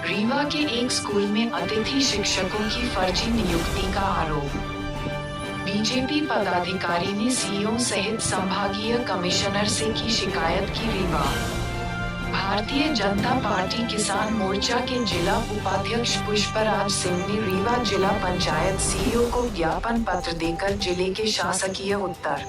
रीवा के एक स्कूल में अतिथि शिक्षकों की फर्जी नियुक्ति का आरोप। बीजेपी पदाधिकारी ने सीईओ सहित संभागीय कमिश्नर से की शिकायत की। रीवा भारतीय जनता पार्टी किसान मोर्चा के जिला उपाध्यक्ष पुष्पराज सिंह ने रीवा जिला पंचायत सीईओ को ज्ञापन पत्र देकर जिले के शासकीय उत्तर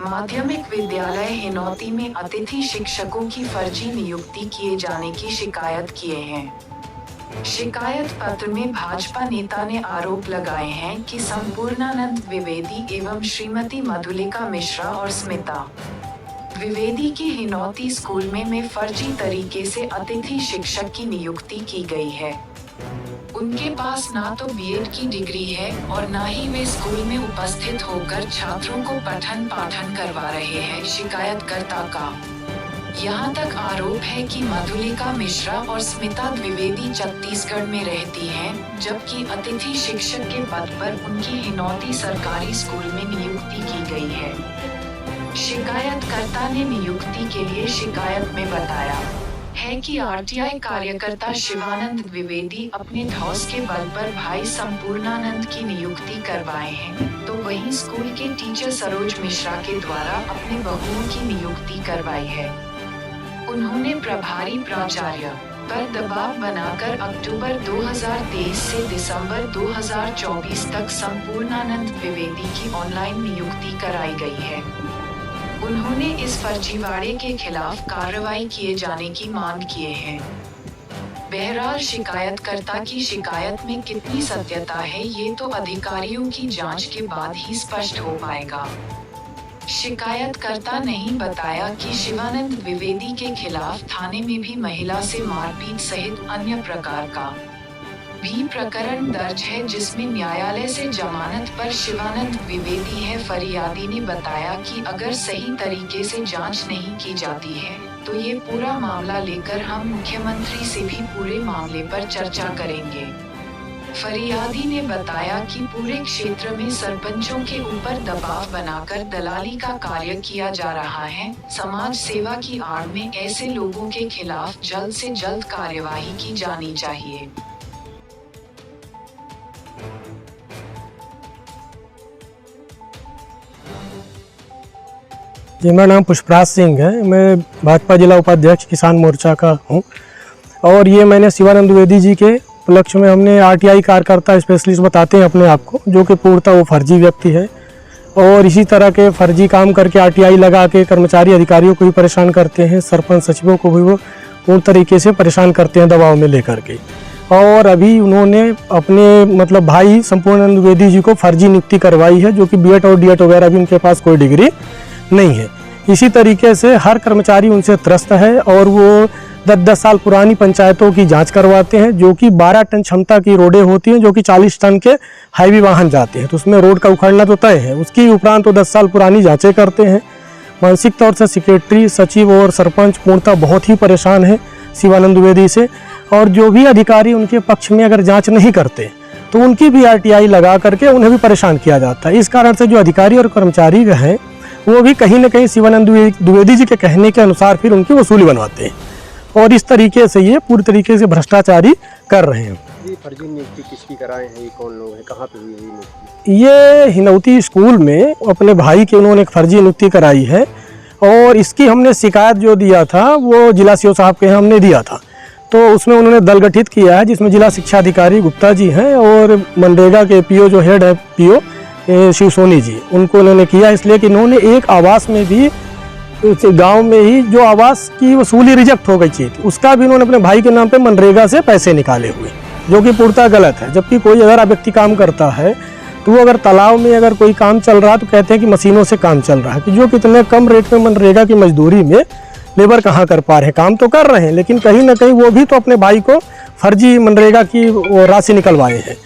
माध्यमिक विद्यालय हिनौती में अतिथि शिक्षकों की फर्जी नियुक्ति किए जाने की शिकायत किए हैं। शिकायत पत्र में भाजपा नेता ने आरोप लगाए हैं कि संपूर्णानंद द्विवेदी एवं श्रीमती मधुलिका मिश्रा और स्मिता द्विवेदी के हिनौती स्कूल में फर्जी तरीके से अतिथि शिक्षक की नियुक्ति की गई है। उनके पास ना तो बीएड की डिग्री है और ना ही वे स्कूल में उपस्थित होकर छात्रों को पठन पाठन करवा रहे हैं। शिकायतकर्ता का यहाँ तक आरोप है कि मधुलिका मिश्रा और स्मिता द्विवेदी छत्तीसगढ़ में रहती हैं, जबकि अतिथि शिक्षक के पद पर उनकी हिनौती सरकारी स्कूल में नियुक्ति की गई है। शिकायतकर्ता ने नियुक्ति के लिए शिकायत में बताया है कि आरटीआई कार्यकर्ता शिवानंद द्विवेदी अपने धौस के बल पर भाई संपूर्णानंद की नियुक्ति करवाए हैं, तो वहीं स्कूल के टीचर सरोज मिश्रा के द्वारा अपने बहुओं की नियुक्ति करवाई है। उन्होंने प्रभारी प्राचार्य पर दबाव बनाकर अक्टूबर 2023 से दिसंबर 2024 तक संपूर्णानंद द्विवेदी की ऑनलाइन नियुक्ति कराई गई है। उन्होंने इस फर्जीवाड़े के खिलाफ कार्रवाई किए जाने की मांग किए हैं। बहरहाल शिकायतकर्ता की शिकायत में कितनी सत्यता है, ये तो अधिकारियों की जांच के बाद ही स्पष्ट हो पाएगा। शिकायतकर्ता नहीं बताया कि शिवानंद द्विवेदी के खिलाफ थाने में भी महिला से मारपीट सहित अन्य प्रकार का भी प्रकरण दर्ज है, जिसमें न्यायालय से जमानत पर शिवानंद द्विवेदी है। फरियादी ने बताया कि अगर सही तरीके से जांच नहीं की जाती है तो ये पूरा मामला लेकर हम मुख्यमंत्री से भी पूरे मामले पर चर्चा करेंगे। फरियादी ने बताया कि पूरे क्षेत्र में सरपंचों के ऊपर दबाव बनाकर दलाली का कार्य किया जा रहा है। समाज सेवा की आड़ में ऐसे लोगों के खिलाफ जल्द से जल्द कार्यवाही की जानी चाहिए। जी, मेरा नाम पुष्पराज सिंह है। मैं भाजपा जिला उपाध्यक्ष किसान मोर्चा का हूँ और ये मैंने शिवानंद द्विवेदी जी के उपलक्ष्य में हमने आरटीआई कार्यकर्ता स्पेशलिस्ट बताते हैं अपने आप को, जो कि पूर्णतः वो फर्जी व्यक्ति है और इसी तरह के फर्जी काम करके आरटीआई लगा के कर्मचारी अधिकारियों को भी परेशान करते हैं, सरपंच सचिवों को भी वो पूर्ण तरीके से परेशान करते हैं दबाव में लेकर के। और अभी उन्होंने अपने भाई संपूर्णानंद द्विवेदी जी को फर्जी नियुक्ति करवाई है, जो कि बीएड और डीएड वगैरह भी उनके पास कोई डिग्री नहीं है। इसी तरीके से हर कर्मचारी उनसे त्रस्त है और वो 10-10 साल पुरानी पंचायतों की जांच करवाते हैं, जो कि 12 टन क्षमता की रोडें होती हैं, जो कि 40 टन के हाईवे वाहन जाते हैं, तो उसमें रोड का उखड़ना तो तय है। उसकी उपरांत तो 10 साल पुरानी जांचें करते हैं। मानसिक तौर से सेक्रेटरी, सचिव और सरपंच पूर्णतः बहुत ही परेशान है शिवानंद द्विवेदी से, और जो भी अधिकारी उनके पक्ष में अगर जाँच नहीं करते तो उनकी भी आरटीआई लगा करके उन्हें भी परेशान किया जाता है। इस कारण से जो अधिकारी और कर्मचारी हैं वो भी कहीं न कहीं शिवानंद द्विवेदी जी के कहने के अनुसार फिर उनकी वसूली बनवाते हैं और इस तरीके से ये पूरी तरीके से भ्रष्टाचारी कर रहे हैं। ये फर्जी नियुक्ति किसकी कराए हैं, ये कौन लोग हैं, कहाँ पे हुई है नियुक्ति? ये हिनौती स्कूल में अपने भाई के उन्होंने एक फर्जी नियुक्ति कराई है और इसकी हमने शिकायत जो दिया था वो जिला सीओ साहब के यहाँ हमने दिया था। तो उसमें उन्होंने दल गठित किया है, जिसमें जिला शिक्षा अधिकारी गुप्ता जी हैं और मनरेगा के पीओ जो हेड है पीओ शिव सोनी जी, उनको उन्होंने किया। इसलिए कि इन्होंने एक आवास में भी गांव में ही जो आवास की वसूली रिजेक्ट हो गई थी, उसका भी उन्होंने अपने भाई के नाम पे मनरेगा से पैसे निकाले हुए, जो कि पूर्णतः गलत है। जबकि कोई अगर व्यक्ति काम करता है तो वो अगर तालाब में अगर कोई काम चल रहा है तो कहते हैं कि मशीनों से काम चल रहा है, कि जो कितने कम रेट में मनरेगा की मजदूरी में लेबर कहाँ कर पा रहे हैं, काम तो कर रहे हैं लेकिन कहीं ना कहीं वो भी तो अपने भाई को फर्जी मनरेगा की राशि निकलवाए हैं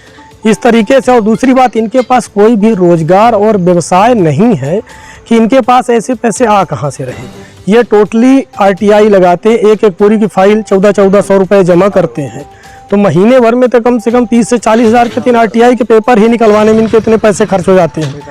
इस तरीके से। और दूसरी बात, इनके पास कोई भी रोजगार और व्यवसाय नहीं है कि इनके पास ऐसे पैसे आ कहाँ से रहे। ये टोटली आरटीआई लगाते हैं, एक पूरी की फाइल 1400 रुपये जमा करते हैं, तो महीने भर में तो कम से कम 30 से 40 हज़ार के 3 आरटीआई के पेपर ही निकलवाने में इनके इतने पैसे खर्च हो जाते हैं।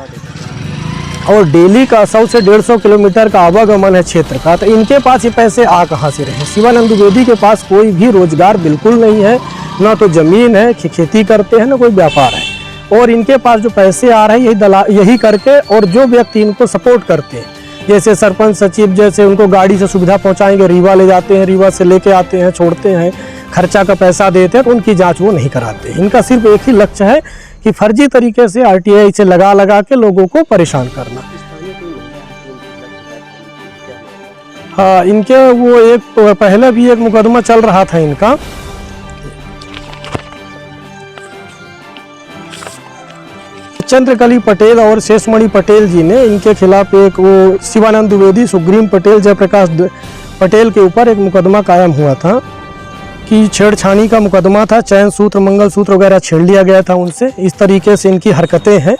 और डेली का 100 से 150 किलोमीटर का आवागमन है क्षेत्र का, तो इनके पास ये पैसे आ कहाँ से रहे। शिवानंद द्विवेदी के पास कोई भी रोजगार बिल्कुल नहीं है, ना तो जमीन है, खेती करते हैं, ना कोई व्यापार है। और इनके पास जो पैसे आ रहे हैं यही करके, और जो व्यक्ति इनको सपोर्ट करते हैं, जैसे सरपंच सचिव, जैसे उनको गाड़ी से सुविधा पहुंचाएंगे, रीवा ले जाते हैं, रीवा से लेके आते हैं, छोड़ते हैं, खर्चा का पैसा देते हैं, तो उनकी जांच वो नहीं कराते। इनका सिर्फ एक ही लक्ष्य है कि फर्जी तरीके से RTI से लगा के लोगों को परेशान करना। हाँ, इनके वो एक पहले भी एक मुकदमा चल रहा था इनका, चंद्रकली पटेल और शेषमणि पटेल जी ने इनके खिलाफ एक वो शिवानंद द्विवेदी, सुग्रीम पटेल, जयप्रकाश पटेल के ऊपर एक मुकदमा कायम हुआ था कि छेड़छाड़ी का मुकदमा था, चैन सूत्र, मंगलसूत्र वगैरह छेड़ लिया गया था उनसे। इस तरीके से इनकी हरकतें हैं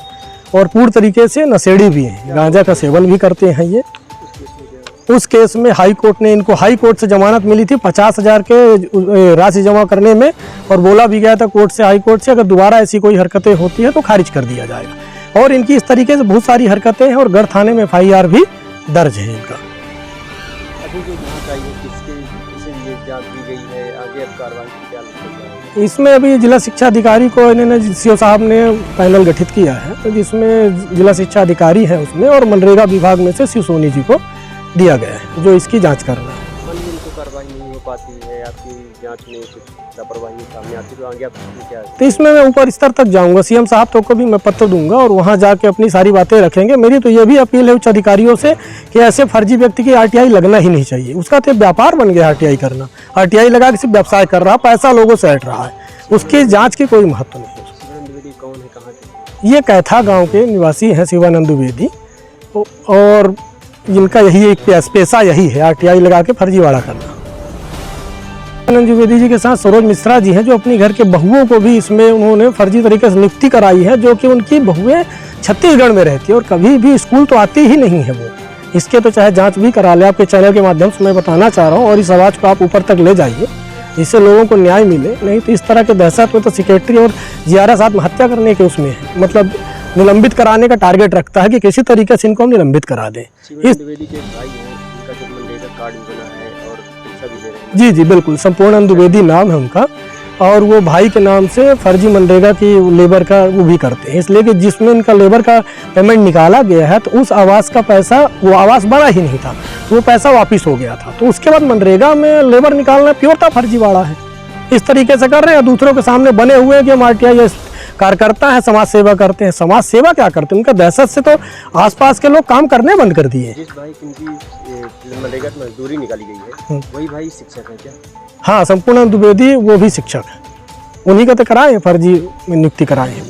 और पूर्ण तरीके से नशेड़ी भी हैं, गांजा का सेवन भी करते हैं ये। उस केस में हाई कोर्ट ने इनको, हाई कोर्ट से जमानत मिली थी 50,000 के राशि जमा करने में, और बोला भी गया था कोर्ट से, हाई कोर्ट से, अगर दोबारा ऐसी कोई हरकतें होती है तो खारिज कर दिया जाएगा। और इनकी इस तरीके से बहुत सारी हरकतें हैं और गढ़ थाने में FIR भी दर्ज है इनका। अभी जो जांच आई है किसके लिए जांच की गई है, आगे अब कार्रवाई क्या होगी? इसमें अभी जिला शिक्षा अधिकारी को इन्होंने CO साहब ने पैनल गठित किया है, तो जिसमें जिला शिक्षा अधिकारी है उसमें, और मनरेगा विभाग में से शिव सोनी जी को दिया गया है जो इसकी जांच कर रहा है। मन में इनको कार्रवाई नहीं हो पाती है, आपकी जांच में कुछ लापरवाही सामने आती है, तो आगे आप क्या है? तो इसमें मैं ऊपर स्तर तक जाऊंगा, CM साहब तो को भी मैं पत्र दूंगा और वहां जाके अपनी सारी बातें रखेंगे। मेरी तो ये भी अपील है उच्च अधिकारियों से कि ऐसे फर्जी व्यक्ति की RTI लगना ही नहीं चाहिए। उसका तो व्यापार बन गया RTI करना, RTI लगा के सिर्फ व्यवसाय कर रहा, पैसा लोगों से हट रहा है, उसकी जाँच की कोई महत्व नहीं है। शिवानंद द्विवेदी कौन है, कहाँ के? ये कैथा गांव के निवासी हैं शिवानंद द्विवेदी, और इनका यही एक पेशा यही है, RTI लगा के फर्जीवाड़ा करना। शिवानंद द्विवेदी जी के साथ सरोज मिश्रा जी हैं, जो अपनी घर के बहुओं को भी इसमें उन्होंने फर्जी तरीके से नियुक्ति कराई है, जो कि उनकी बहुएं छत्तीसगढ़ में रहती है और कभी भी स्कूल तो आती ही नहीं है वो। इसके तो चाहे जांच भी करा ले, आपके चैनल के माध्यम से मैं बताना चाह रहा हूँ, और इस आवाज़ को आप ऊपर तक ले जाइए, इससे लोगों को न्याय मिले। नहीं तो इस तरह के दहशत में तो सेक्रेटरी और GRS आत्महत्या करने के उसमें है, मतलब निलंबित कराने का टारगेट रखता है कि किसी तरीके से इनको हम निलंबित करा दें। शिवानंद द्विवेदी के भाई हैं, उनका जो मनरेगा कार्ड भी बना है और पैसा भी दे रहे हैं। जी जी बिल्कुल, संपूर्णानंद द्विवेदी नाम है उनका, और वो भाई के नाम से फर्जी मनरेगा की लेबर का वो भी करते हैं, इसलिए कि जिसमें इनका लेबर का पेमेंट निकाला गया है तो उस आवास का पैसा, वो आवास बना ही नहीं था, वो पैसा वापिस हो गया था। तो उसके बाद मनरेगा में लेबर निकालना प्योरता फर्जीवाड़ा है। इस तरीके से कर रहे हैं, दूसरों के सामने बने हुए हैं कि हम RTI कार्यकर्ता है, समाज सेवा करते हैं। समाज सेवा क्या करते हैं? उनका दहशत से तो आसपास के लोग काम करने बंद कर दिए। जिस भाई की मनरेगा में मजदूरी निकाली गई है वही भाई शिक्षक है क्या? हाँ, संपूर्णानंद द्विवेदी वो भी शिक्षक है, उन्हीं का तो कराए हैं, फर्जी नियुक्ति कराए हैं।